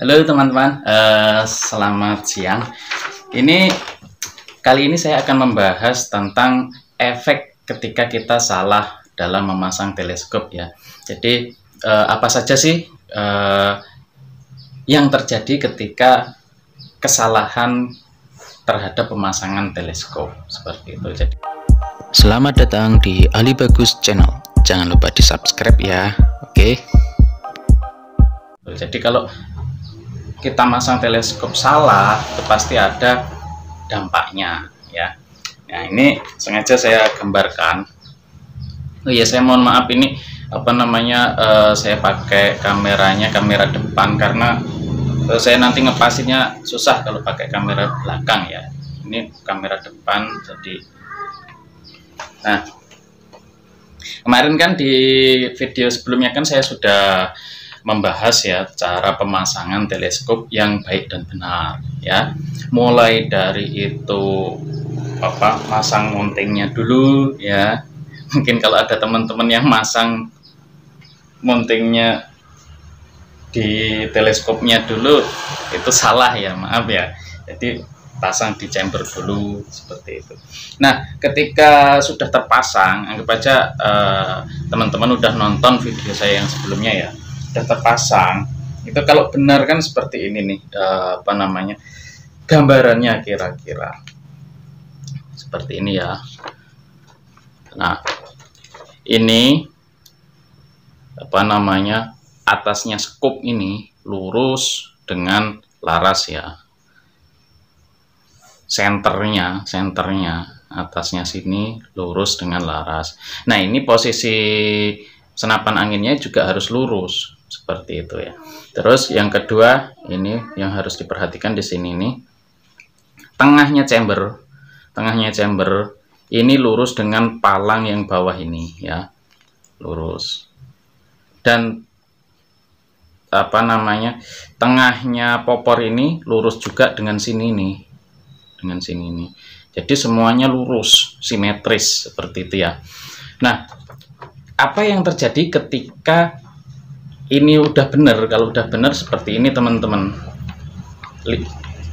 Halo teman-teman, selamat siang. Kali ini saya akan membahas tentang efek ketika kita salah dalam memasang teleskop ya. Jadi apa saja sih yang terjadi ketika kesalahan terhadap pemasangan teleskop seperti itu. Jadi, selamat datang di Ali Bagus Channel. Jangan lupa di subscribe ya. Oke. Jadi kalau kita masang teleskop salah, itu pasti ada dampaknya ya. Nah, ini sengaja saya gambarkan. Oh iya, saya mohon maaf ini saya pakai kamera depan karena saya nanti ngepasinnya susah kalau pakai kamera belakang ya. Ini kamera depan, jadi nah, kemarin kan di video sebelumnya kan saya sudah membahas ya cara pemasangan teleskop yang baik dan benar ya, mulai dari itu masang mountingnya dulu ya. Mungkin kalau ada teman-teman yang masang mountingnya di teleskopnya dulu itu salah ya, maaf ya. Jadi pasang di chamber dulu seperti itu. Nah, ketika sudah terpasang, anggap aja teman-teman udah nonton video saya yang sebelumnya ya, sudah terpasang, itu kalau benar kan seperti ini nih, gambarannya kira-kira seperti ini ya. Nah, ini atasnya skop ini lurus dengan laras ya, senternya atasnya sini lurus dengan laras. Nah, ini posisi senapan anginnya juga harus lurus seperti itu ya. Terus yang kedua, ini yang harus diperhatikan di sini nih, tengahnya chamber ini lurus dengan palang yang bawah ini ya, lurus. Dan tengahnya popor ini lurus juga dengan sini nih, jadi semuanya lurus, simetris seperti itu ya. Nah, apa yang terjadi ketika ini udah benar? Kalau udah benar seperti ini teman-teman,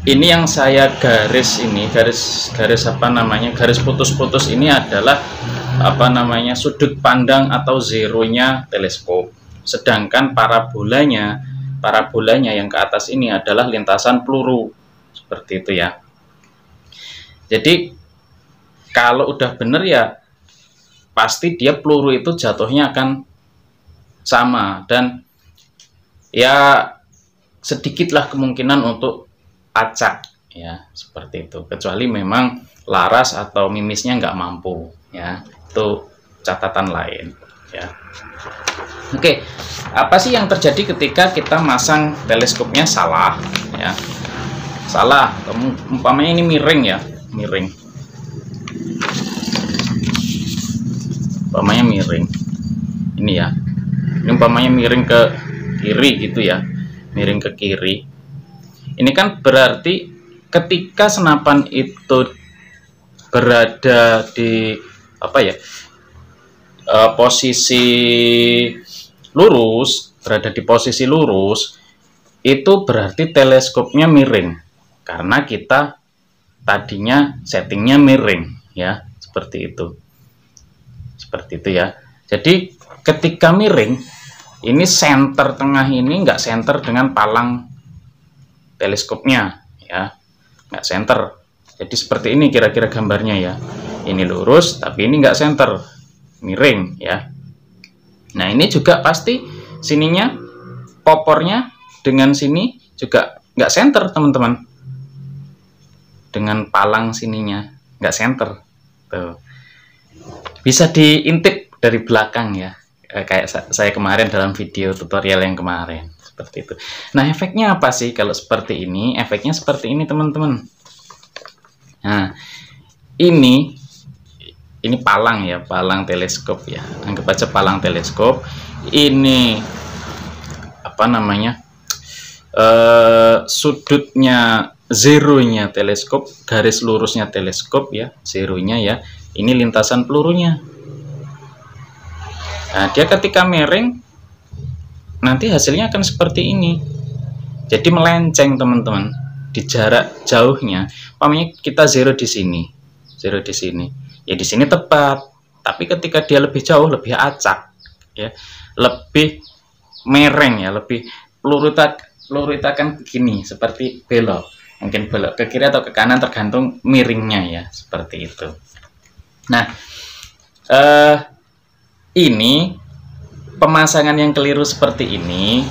ini yang saya garis ini, garis putus-putus ini adalah sudut pandang atau zeronya teleskop. Sedangkan parabolanya yang ke atas ini adalah lintasan peluru seperti itu ya. Jadi kalau udah bener ya pasti dia peluru itu jatuhnya akan sama, dan ya sedikitlah kemungkinan untuk acak ya, seperti itu, kecuali memang laras atau mimisnya nggak mampu ya, itu catatan lain ya. Oke, apa sih yang terjadi ketika kita masang teleskopnya salah ya? Salah, umpamanya ini miring ya, umpamanya miring ini ya, ini umpamanya miring ke kiri gitu ya, miring ke kiri. Ini kan berarti ketika senapan itu berada di posisi lurus, itu berarti teleskopnya miring karena kita tadinya settingnya miring ya, seperti itu ya. Jadi ketika miring ini center tengah ini nggak center dengan palang teleskopnya ya, nggak center. Jadi seperti ini kira-kira gambarnya ya, ini lurus tapi ini nggak center, miring ya. Nah, ini juga pasti sininya popornya dengan sini juga nggak center teman-teman, dengan palang sininya nggak center tuh. Bisa diintip dari belakang ya, kayak saya kemarin dalam video tutorial yang kemarin seperti itu. Nah, efeknya apa sih kalau seperti ini? Efeknya seperti ini teman-teman. Nah, ini palang ya, palang teleskop ya, anggap aja palang teleskop. Ini sudutnya zeronya teleskop, garis lurusnya teleskop ya, zeronya ya, ini lintasan pelurunya. Nah, dia ketika miring nanti hasilnya akan seperti ini. jadi melenceng teman-teman di jarak jauhnya. Umpamanya kita zero di sini, ya di sini tepat, tapi ketika dia lebih jauh lebih acak ya, lebih mereng ya, lebih peluru akan begini, seperti belok, mungkin belok ke kiri atau ke kanan tergantung miringnya ya, seperti itu. Nah, ini pemasangan yang keliru seperti ini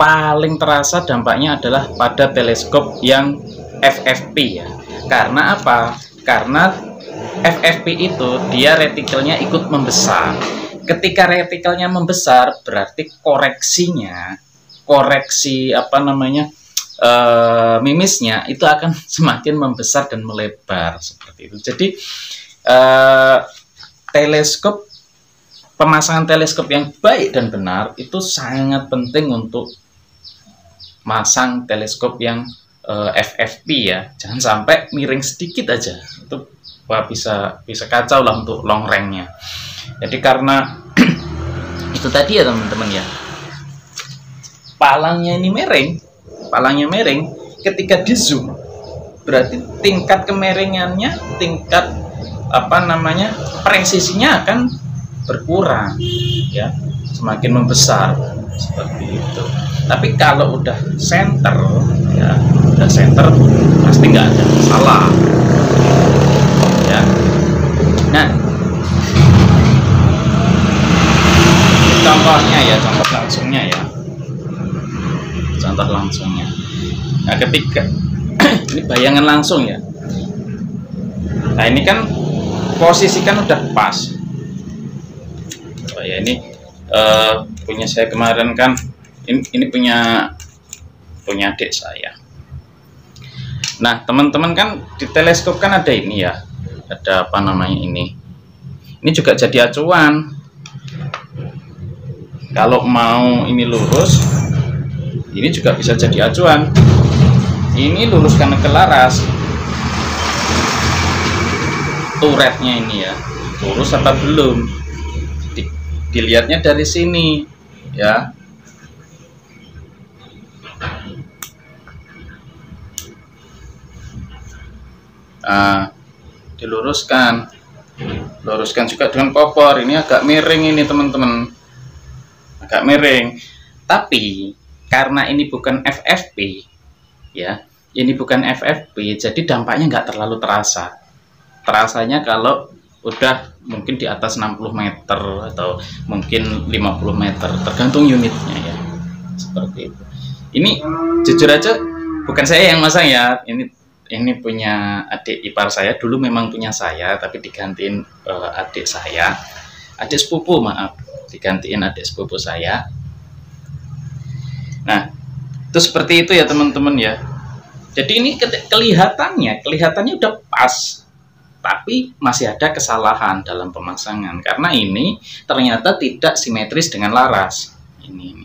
paling terasa dampaknya adalah pada teleskop yang FFP ya. Karena apa? Karena FFP itu dia retikelnya ikut membesar. Ketika retikelnya membesar berarti koreksi mimisnya itu akan semakin membesar dan melebar seperti itu. Jadi pemasangan teleskop yang baik dan benar itu sangat penting untuk masang teleskop yang FFP ya. Jangan sampai miring sedikit aja, itu bisa kacau lah untuk long range-nya. Jadi karena itu tadi ya teman-teman ya, palangnya miring, ketika di zoom berarti tingkat kemiringannya, tingkat presisinya akan berkurang ya, semakin membesar seperti itu. Tapi kalau udah center ya, pasti nggak ada masalah ya. Nah, contoh langsungnya. Nah, ketika ini bayangan langsung ya. Nah, ini kan posisi kan udah pas. Oh ya, ini punya saya kemarin kan, ini punya adik saya. Nah, teman-teman kan di teleskop kan ada ini ya, ada ini juga jadi acuan. Kalau mau ini lurus, ini juga bisa jadi acuan. Ini lurus karena kelaras, turretnya ini ya, lurus apa belum, dilihatnya dari sini ya. Diluruskan juga dengan popor. Ini agak miring ini teman-teman, agak miring. Tapi karena ini bukan FFP ya, jadi dampaknya nggak terlalu terasa. Terasanya kalau udah mungkin di atas 60 meter atau mungkin 50 meter, tergantung unitnya ya, seperti itu. Ini jujur aja bukan saya yang masang ya, ini punya adik ipar saya, dulu memang punya saya tapi digantiin adik sepupu digantiin adik sepupu saya. Nah, itu seperti itu ya teman-teman ya. Jadi ini kelihatannya udah pas, tapi masih ada kesalahan dalam pemasangan karena ini ternyata tidak simetris dengan laras ini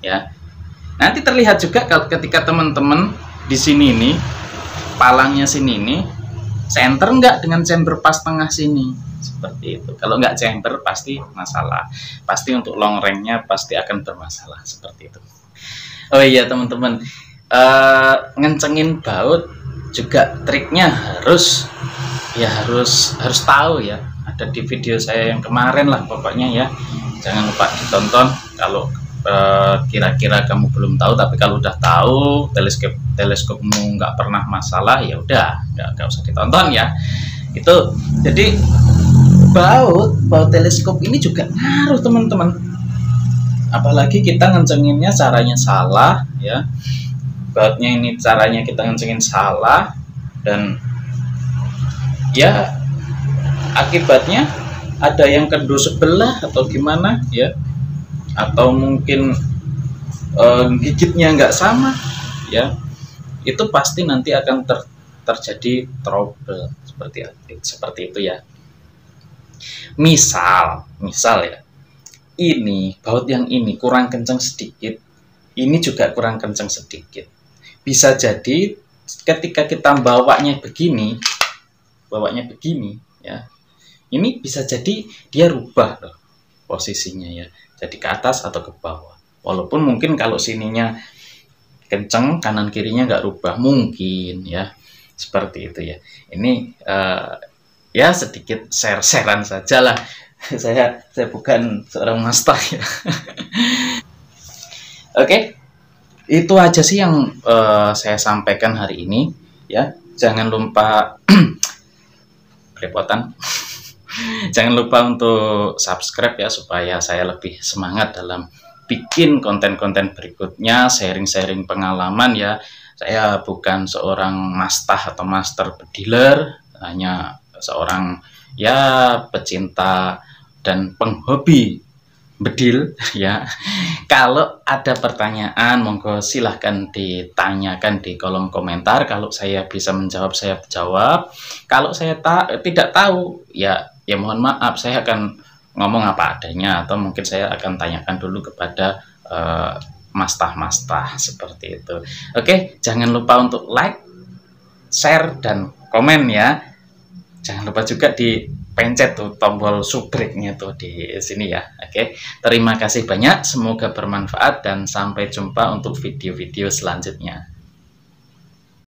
ya. Nanti terlihat juga ketika teman-teman di sini ini, palangnya sini ini center enggak dengan chamber pas tengah sini, seperti itu. Kalau enggak chamber pasti masalah, pasti untuk long range-nya pasti akan bermasalah seperti itu. Oh iya teman-teman, ngencengin baut juga triknya harus tahu ya. Ada di video saya yang kemarin lah pokoknya ya, jangan lupa ditonton. Kalau kira-kira kamu belum tahu, tapi kalau udah tahu teleskopmu nggak pernah masalah, ya udah nggak usah ditonton ya. Itu jadi baut teleskop ini juga ngaruh teman-teman, apalagi kita ngencenginnya caranya salah ya. Bautnya ini caranya kita ngencengin salah, dan ya akibatnya ada yang kendur sebelah atau gimana ya, atau mungkin gigitnya nggak sama ya, itu pasti nanti akan terjadi trouble seperti itu ya. Misal ya, ini baut yang ini kurang kencang sedikit, ini juga kurang kencang sedikit, bisa jadi ketika kita bawanya begini ya, ini bisa jadi dia rubah loh posisinya ya, jadi ke atas atau ke bawah. Walaupun mungkin kalau sininya kenceng, kanan kirinya nggak rubah, mungkin ya seperti itu ya. Ini ya sedikit share-sharean saja lah. saya bukan seorang master ya. Oke, itu aja sih yang saya sampaikan hari ini ya. Jangan lupa kerepotan. Jangan lupa untuk subscribe ya, supaya saya lebih semangat dalam bikin konten-konten berikutnya, sharing-sharing pengalaman ya. Saya bukan seorang master atau master bediler, hanya seorang ya pecinta dan penghobi bedil ya. Kalau ada pertanyaan, monggo silahkan ditanyakan di kolom komentar. Kalau saya bisa menjawab, saya jawab. Kalau saya tidak tahu, ya mohon maaf, saya akan ngomong apa adanya, atau mungkin saya akan tanyakan dulu kepada mastah-mastah seperti itu. Oke, jangan lupa untuk like, share, dan komen ya. Jangan lupa juga dipencet tuh tombol subrek-nya tuh di sini ya. Oke, terima kasih banyak, semoga bermanfaat dan sampai jumpa untuk video-video selanjutnya.